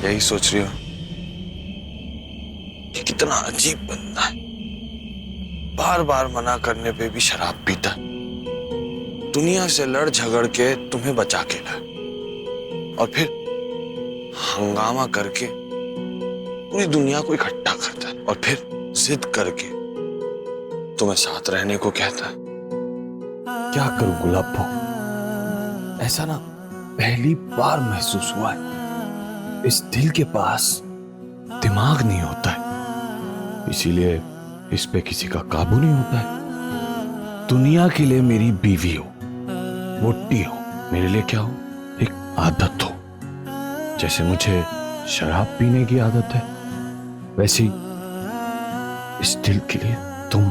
यही सोच रही हो कि कितना अजीब बंदा है, बार बार मना करने पे भी शराब पीता, दुनिया से लड़ झगड़ के तुम्हें बचा के लाए और फिर हंगामा करके पूरी दुनिया को इकट्ठा करता है और फिर जिद करके तुम्हें साथ रहने को कहता है। क्या करूं गुलाबो, ऐसा ना पहली बार महसूस हुआ है। इस दिल के पास दिमाग नहीं होता है, इसीलिए इस पे किसी का काबू नहीं होता है। दुनिया के लिए मेरी बीवी हो, वोटी हो, मेरे लिए क्या हो, एक आदत हो। जैसे मुझे शराब पीने की आदत है, वैसे ही इस दिल के लिए तुम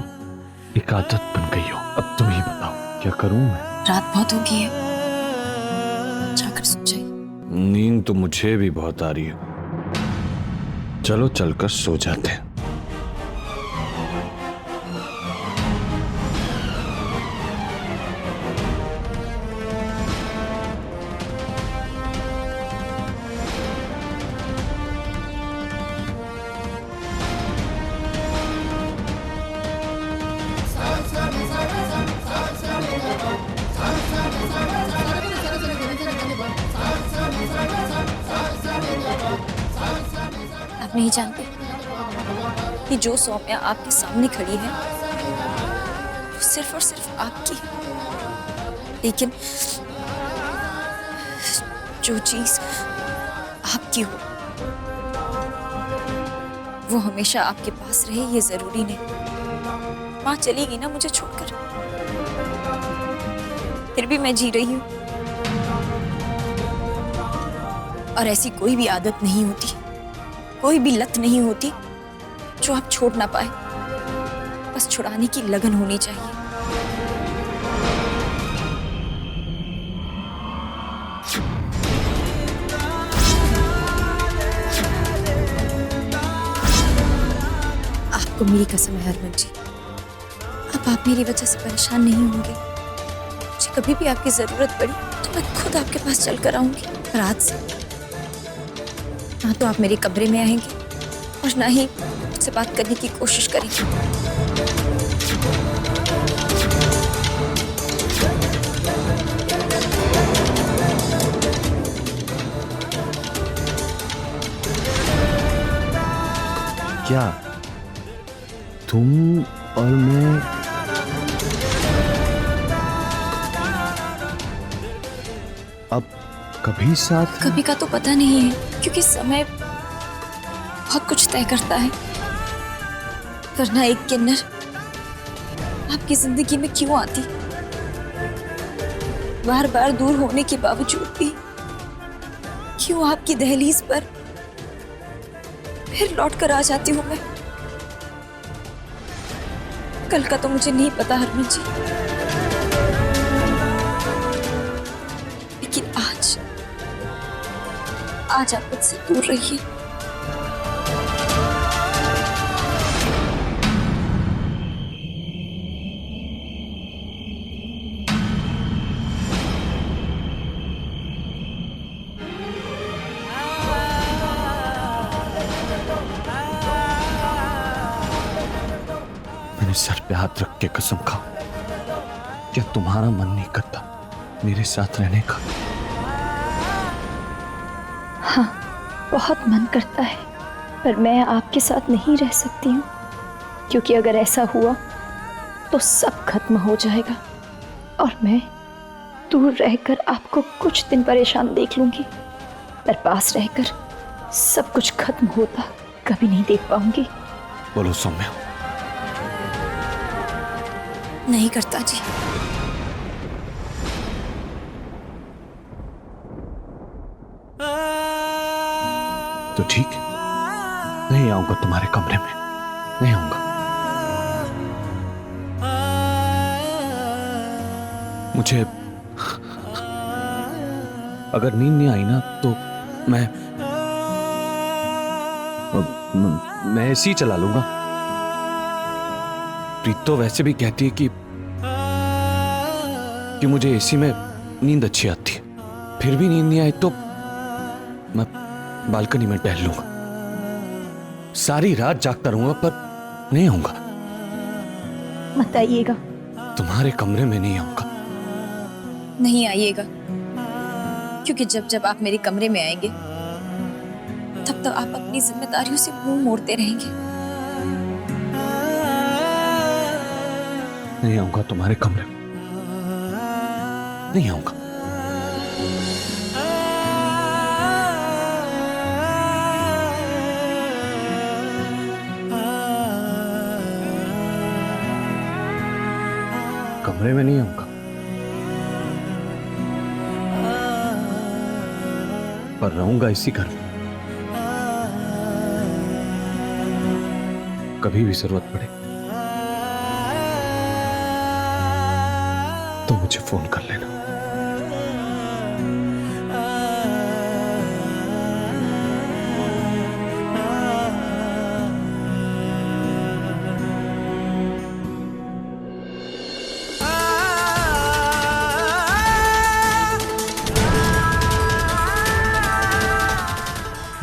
एक आदत बन गई हो। अब तुम ही बताओ क्या करूं मैं? रात बहुत हो गई है, जाकर सो जाइए। नींद तो मुझे भी बहुत आ रही है, चलो चलकर सो जाते हैं। आप नहीं जानते कि जो सौम्या आपके सामने खड़ी है वो सिर्फ और सिर्फ आपकी है, लेकिन जो चीज आपकी हो वो हमेशा आपके पास रहे ये जरूरी नहीं। माँ चली गई ना मुझे छोड़कर, फिर भी मैं जी रही हूँ। और ऐसी कोई भी आदत नहीं होती, कोई भी लत नहीं होती जो आप छोड़ ना पाए, बस छुड़ाने की लगन होनी चाहिए। आपको मेरी कसम है हरमन जी, अब आप मेरी वजह से परेशान नहीं होंगे। मुझे कभी भी आपकी जरूरत पड़ी तो मैं खुद आपके पास चल कर आऊंगी। और आज से ना तो आप मेरे कमरे में आएंगे और ना ही मुझसे बात करने की कोशिश करेंगे। क्या तुम और मैं अब कभी साथ? कभी का तो पता नहीं है, क्योंकि समय बहुत कुछ तय करता है। वरना एक किन्नर आपकी जिंदगी में क्यों आती, बार बार दूर होने के बावजूद भी क्यों आपकी दहलीज पर फिर लौट कर आ जाती हूँ मैं। कल का तो मुझे नहीं पता हरमन जी, लेकिन आज आप मुझसे दूर रहिए। मैंने सर पे हाथ रख के कसम खाओ, क्या तुम्हारा मन नहीं करता मेरे साथ रहने का? हाँ, बहुत मन करता है, पर मैं आपके साथ नहीं रह सकती हूँ, क्योंकि अगर ऐसा हुआ तो सब खत्म हो जाएगा और मैं दूर रहकर आपको कुछ दिन परेशान देख लूंगी, पर पास रहकर सब कुछ खत्म होता कभी नहीं देख पाऊंगी। बोलो सौम्या। नहीं करता जी। तो ठीक, नहीं आऊंगा तुम्हारे कमरे में, नहीं आऊंगा। मुझे अगर नींद नहीं आई ना तो मैं ऐसे ही चला लूंगा। प्रीत तो वैसे भी कहती है कि मुझे एसी में नींद अच्छी आती है, फिर भी नींद नहीं आई तो बालकनी में टहल लूंगा, सारी रात जागता रहूंगा, पर नहीं आऊंगा। मत आइएगा। तुम्हारे कमरे में नहीं आऊंगा। नहीं आइएगा, क्योंकि जब जब आप मेरे कमरे में आएंगे तब तक आप अपनी जिम्मेदारियों से मुंह मोड़ते रहेंगे। नहीं आऊंगा तुम्हारे कमरे में, नहीं आऊंगा। कमरे में नहीं आऊंगा, पर रहूंगा इसी घर में। कभी भी जरूरत पड़े तो मुझे फोन कर लेना।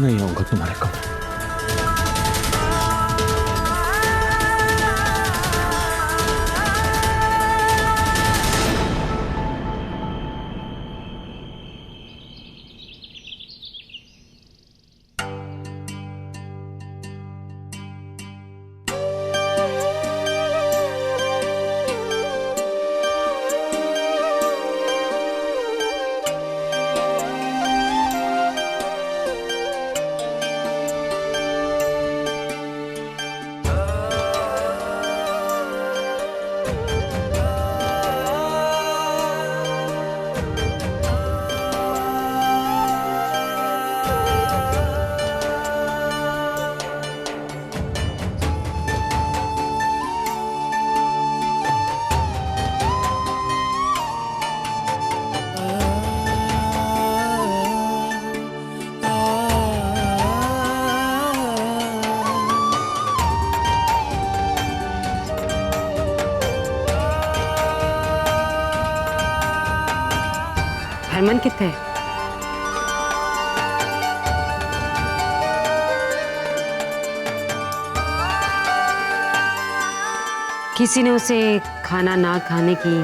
नहीं आऊंगा तुम्हारे कमरे। हरमन कितने है? किसी ने उसे खाना ना खाने की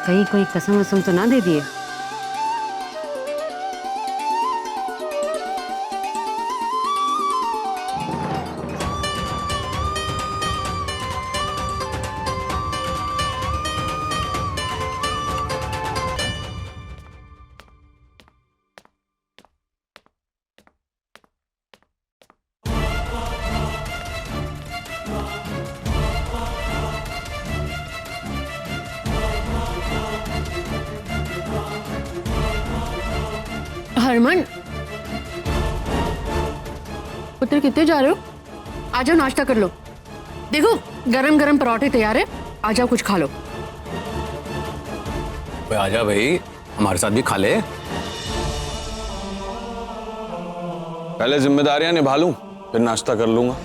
कहीं कोई कसम वसम तो ना दे दिए? हरमन, पुत्र कितने जा रहे हो? आ जाओ, नाश्ता कर लो। देखो गरम गरम पराठे तैयार है, आ जाओ कुछ खा लो। आजा भाई, हमारे साथ भी खा ले। पहले जिम्मेदारियां निभा लूं, फिर नाश्ता कर लूंगा।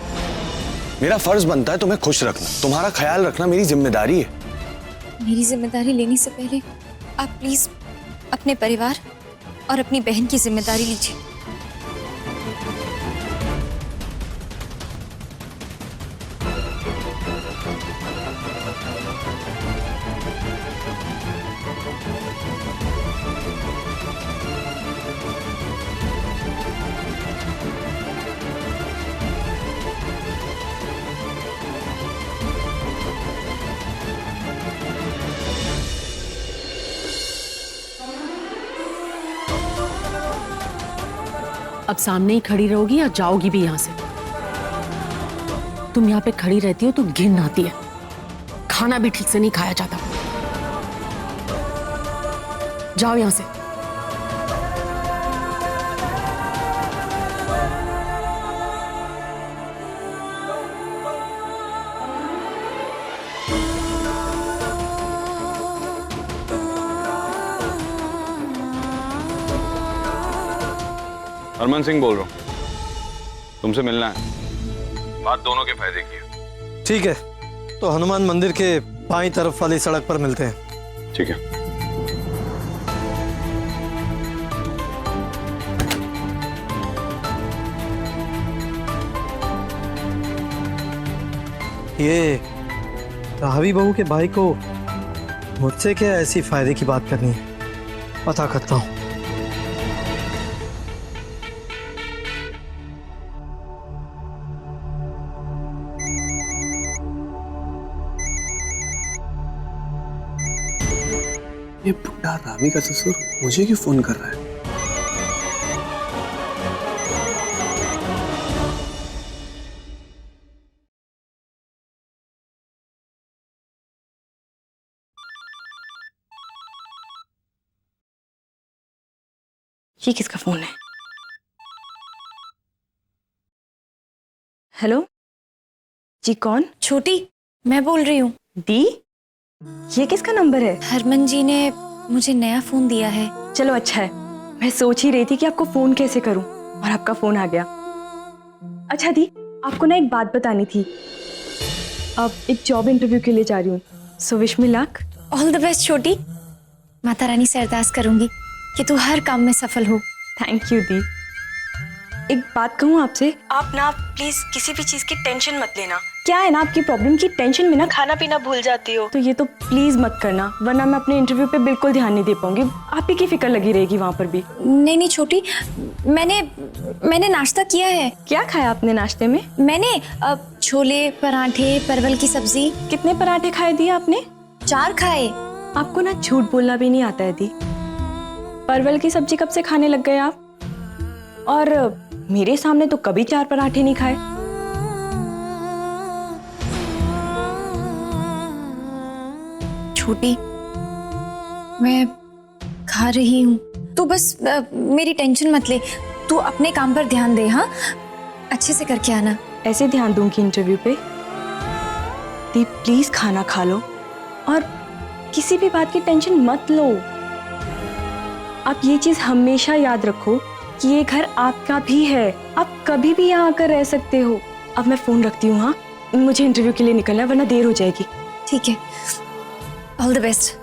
मेरा फर्ज बनता है तुम्हें खुश रखना, तुम्हारा ख्याल रखना मेरी जिम्मेदारी है। मेरी जिम्मेदारी लेने से पहले आप प्लीज अपने परिवार और अपनी बहन की जिम्मेदारी लीजिए। अब सामने ही खड़ी रहोगी या जाओगी भी यहां से? तुम यहाँ पे खड़ी रहती हो तो घिन आती है, खाना भी ठीक से नहीं खाया जाता। जाओ यहां से। हरमन सिंह बोल रहा हूँ, तुमसे मिलना है। बात दोनों के फायदे की है। ठीक है, तो हनुमान मंदिर के बाईं तरफ वाली सड़क पर मिलते हैं। ठीक है। ये रावी बहू के भाई को मुझसे क्या ऐसी फायदे की बात करनी है, पता करता हूँ। ये बुढ़ा रावी का ससुर मुझे क्यों फोन कर रहा है? ये किसका फोन है? हेलो जी, कौन? छोटी, मैं बोल रही हूँ। दी, ये किसका नंबर है? हरमन जी ने मुझे नया फोन दिया है। चलो अच्छा है, मैं सोच ही रही थी कि आपको फोन कैसे करूं और आपका फोन आ गया। अच्छा दी, आपको ना एक बात बतानी थी। अब एक जॉब इंटरव्यू के लिए जा रही हूँ, so wish me luck. All the best छोटी। माता रानी से अरदास करूंगी कि तू हर काम में सफल हो। थैंक यू दी। एक बात कहूँ आपसे, आप ना प्लीज किसी भी चीज की टेंशन मत लेना। क्या है ना, आपकी प्रॉब्लम की टेंशन में ना खाना पीना भूल जाती हो, तो ये तो प्लीज मत करना, वरना मैं अपने इंटरव्यू पे बिल्कुल ध्यान नहीं दे पाऊंगी। आप ही की फिक्र लगी रहेगी वहां पर भी। नहीं नहीं छोटी, मैंने नाश्ता किया है। क्या खाया आपने नाश्ते में? मैंने छोले, पराठे, परवल की सब्जी। कितने पराठे खाए दिए आपने? 4 खाए। आपको ना झूठ बोलना भी नहीं आता है दी। परवल की सब्जी कब से खाने लग गए आप? और मेरे सामने तो कभी 4 पराठे नहीं खाए। छोटी, मैं खा रही हूँ, तू बस मेरी टेंशन मत ले। तू अपने काम पर ध्यान दे। हाँ, अच्छे से करके आना। ऐसे ध्यान दूंगी इंटरव्यू पे। दी प्लीज खाना खा लो और किसी भी बात की टेंशन मत लो। आप ये चीज हमेशा याद रखो कि ये घर आपका भी है, आप कभी भी यहाँ आकर रह सकते हो। अब मैं फोन रखती हूँ, हाँ, मुझे इंटरव्यू के लिए निकलना है वरना देर हो जाएगी। ठीक है, ऑल द बेस्ट।